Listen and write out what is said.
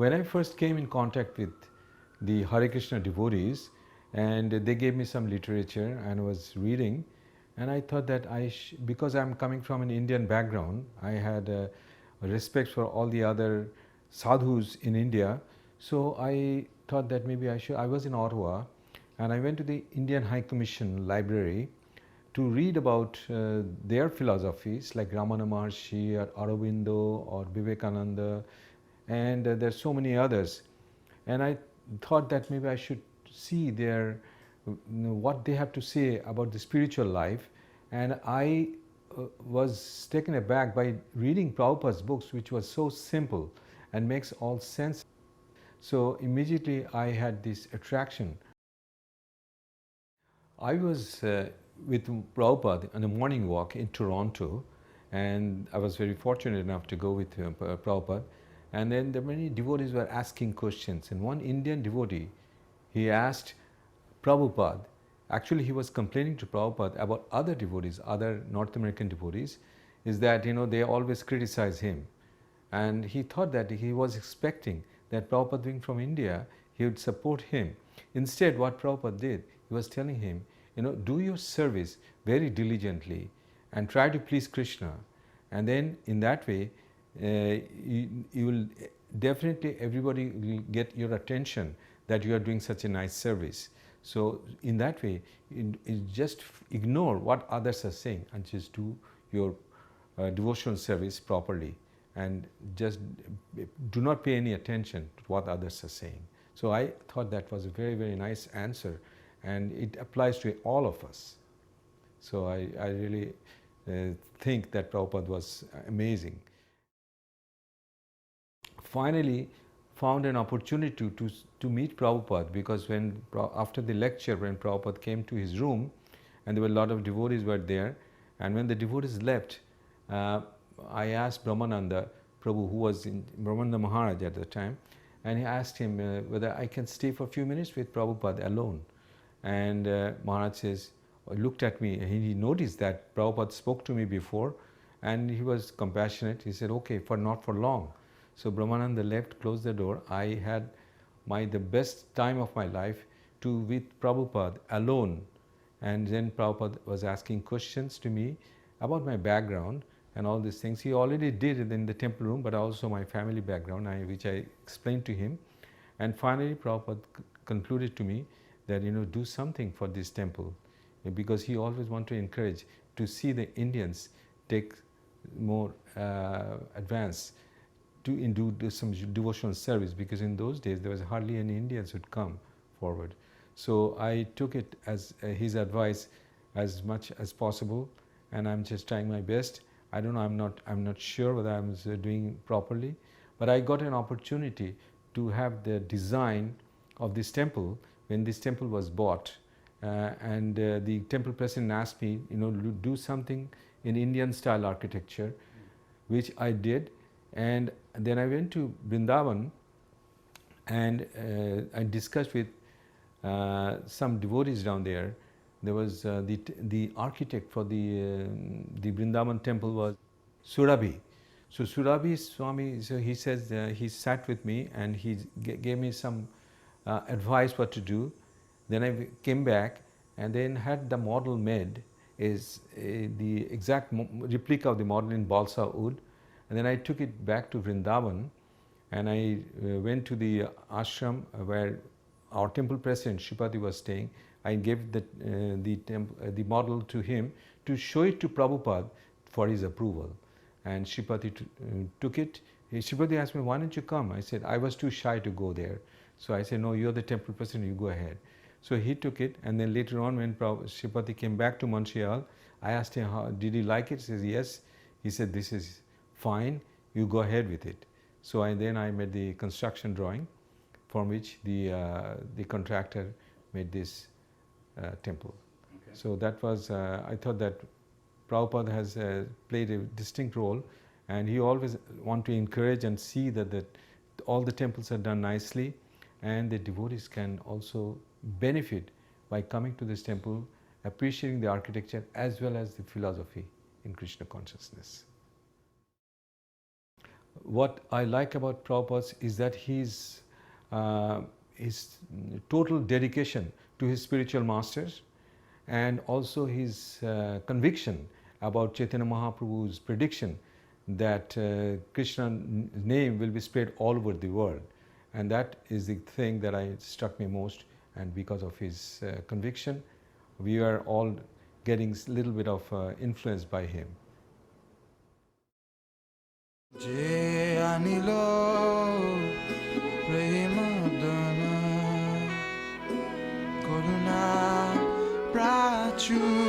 When I first came in contact with the Hare Krishna devotees, and they gave me some literature and I was reading, and I thought that because I'm coming from an Indian background, I had a respect for all the other sadhus in India. So I thought that maybe I was in Ottawa, and I went to the Indian High Commission library to read about their philosophies like Ramana Maharshi or Aurobindo or Vivekananda, and there's so many others. And I thought that maybe I should see what they have to say about the spiritual life. And I was taken aback by reading Prabhupada's books, which was so simple and makes all sense. So immediately I had this attraction. I was with Prabhupada on a morning walk in Toronto, and I was very fortunate enough to go with Prabhupada. And then the many devotees were asking questions, and one Indian devotee, he asked Prabhupada, actually he was complaining to Prabhupada about other devotees, other North American devotees, is that they always criticize him. And he thought that he was expecting that Prabhupada being from India, he would support him. Instead, what Prabhupada did, he was telling him, do your service very diligently and try to please Krishna. And then in that way, you will definitely, everybody will get your attention that you are doing such a nice service. So in that way, you just ignore what others are saying and just do your devotional service properly, and just do not pay any attention to what others are saying. So I thought that was a very, very nice answer, and it applies to all of us. So I really think that Prabhupada was amazing. Finally, found an opportunity to meet Prabhupada, because after the lecture, when Prabhupada came to his room, and there were a lot of devotees were there, and when the devotees left, I asked Brahmananda Prabhu, who was in Brahmananda Maharaj at the time, and he asked him whether I can stay for a few minutes with Prabhupada alone. And Maharaj looked at me, and he noticed that Prabhupada spoke to me before, and he was compassionate. He said, okay, not for long. So Brahmananda left, closed the door. I had the best time of my life with Prabhupada alone. And then Prabhupada was asking questions to me about my background and all these things. He already did it in the temple room, but also my family background, which I explained to him. And finally, Prabhupada concluded to me that, do something for this temple, because he always wanted to encourage to see the Indians take more advance to do some devotional service, because in those days there was hardly any Indians who'd come forward. So I took it as his advice as much as possible, and I'm just trying my best. I don't know, I'm not sure whether I'm doing properly, but I got an opportunity to have the design of this temple when this temple was bought, and the temple president asked me, to do something in Indian style architecture, which I did. And then I went to Vrindavan, and I discussed with some devotees down there. There was the architect for the Vrindavan temple was Surabhi. So Surabhi Swami, so he says he sat with me and he gave me some advice what to do. Then I came back and then had the model made, is the exact replica of the model in balsa wood. And then I took it back to Vrindavan, and I went to the ashram where our temple president Shripati was staying. I gave the model to him to show it to Prabhupada for his approval. And Shripati took it. Shripati asked me, why don't you come? I said, I was too shy to go there. So I said, no, you're the temple president, you go ahead. So he took it, and then later on when Shripati came back to Montreal, I asked him, did he like it? He says, yes. He said, this is fine, you go ahead with it. So then I made the construction drawing, from which the contractor made this temple. Okay. So that was, I thought that Prabhupada has played a distinct role, and he always want to encourage and see that all the temples are done nicely, and the devotees can also benefit by coming to this temple, appreciating the architecture as well as the philosophy in Krishna consciousness. what I like about Prabhupada is that his total dedication to his spiritual masters, and also his conviction about Chaitanya Mahaprabhu's prediction that Krishna's name will be spread all over the world. And that is the thing that struck me most. And because of his conviction, we are all getting a little bit of influence by him. Je anilo premadana karuna prachu